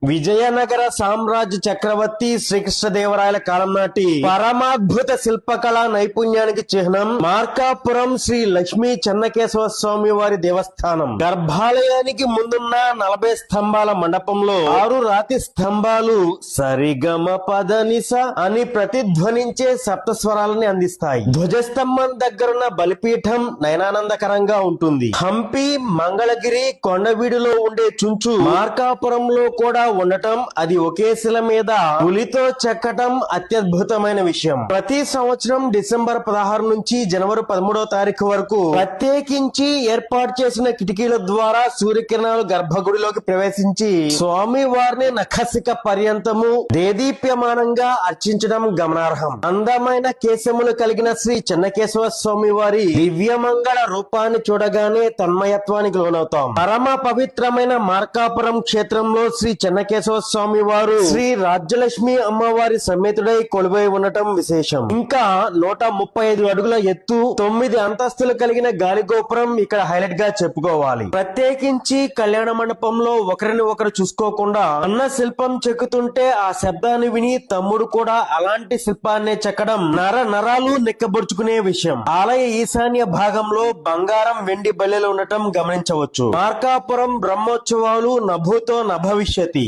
విజయనగర సామ్రాజ్య చక్రవర్తి శ్రీకృష్ణదేవరాయల కాలం నాటి పరమాద్భుత శిల్పకళా నైపుణ్యానికి చిహ్నం మార్కాపురం శ్రీ లక్ష్మీ చెన్నకేశవ స్వామి వారి దేవస్థానం. గర్భాలయానికి ముందున్న 40 స్తంభాల మండపంలో 6 రాతి స్తంభాలు సరిగమ పదనిస అని ప్రతిధ్వనించే సప్తస్వరాలని అందిస్తాయి. ధ్వజస్తంభం దగ్గరున్న బలిపీఠం నయనానందకరంగా ఉంటుంది. హంపి, మంగళగిరి, కొండవీడులో ఉండే చుంచు మార్కాపురంలో కూడా ఉండటం, అది ఒకే శిల మీద పులితో చెక్కటం అత్యద్భుతమైన విషయం. ప్రతి సంవత్సరం డిసెంబర్ 16 నుంచి జనవరి 13వ తారీఖు వరకు ప్రత్యేకించి ఏర్పాటు చేసిన కిటికీల ద్వారా సూర్యకిరణాలు గర్భగుడిలోకి ప్రవేశించి స్వామి వారిని నఖశిఖ పర్యంతము దేదీప్యమానంగా అర్చించడం గమనార్హం. అందమైన కేశములు కలిగిన శ్రీ చెన్నకేశవ స్వామి వారి దివ్యమంగళ రూపాన్ని చూడగానే తన్మయత్వానికి లోనవుతాం. పరమ పవిత్రమైన మార్కాపురం క్షేత్రంలో శ్రీ చెన్నకేశవ స్వామి వారు శ్రీ రాజ్యలక్ష్మి అమ్మవారి సమేతుడై కొలువై ఉండటం విశేషం. ఇంకా 135 అడుగుల ఎత్తు, 9 అంతస్తులు కలిగిన గాలి గోపురం ఇక్కడ హైలైట్ గా చెప్పుకోవాలి. ప్రత్యేకించి కళ్యాణ మండపంలో ఒకరిని ఒకరు చూసుకోకుండా అన్న శిల్పం చెక్కుతుంటే ఆ శబ్దాన్ని విని తమ్ముడు కూడా అలాంటి శిల్పాన్నే చెక్కడం నరాలు నెక్కబొడుచుకునే విషయం. ఆలయ ఈశాన్య భాగంలో బంగారం, వెండి బల్లెలు ఉండటం గమనించవచ్చు. మార్కాపురం బ్రహ్మోత్సవాలు నభూతో నభవిష్యతి.